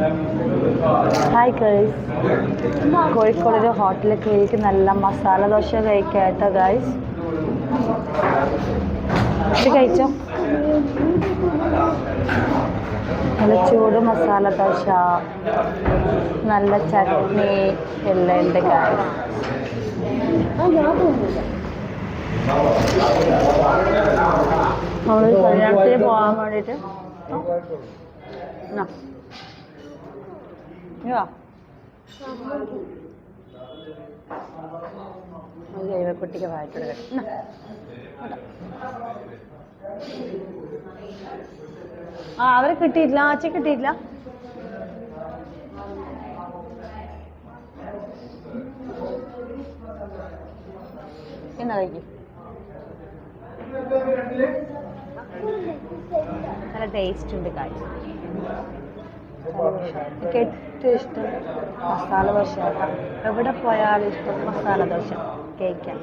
Hi guys, Kozhikode ഒരു ഹോട്ടലിൽ കയറിയിട്ട് നല്ല മസാല ദോശ കഴിക്കാട്ടോ ഗൈസ്. ഇത് കഴിച്ചോ? നല്ല ചൂട് മസാല ദോശ, നല്ല ചട്നി എല്ലാം ഉണ്ട് ഗൈസ്. നമ്മൾ കല്യാണത്തിന് പോകാൻ വേണ്ടിയിട്ട് കുട്ടിക്ക് വായിട്ടോട് അവരെ കിട്ടിയിട്ടില്ല, ആച്ചി കിട്ടിയിട്ടില്ല. എന്നാ കഴിക്കും. നല്ല ടേസ്റ്റ് ഉണ്ട് കാര്യം. എനിക്ക് ഏറ്റവും ഇഷ്ടം മസാല ദോശ. എവിടെ പോയാലും ഇഷ്ടം മസാല ദോശ കഴിക്കാൻ.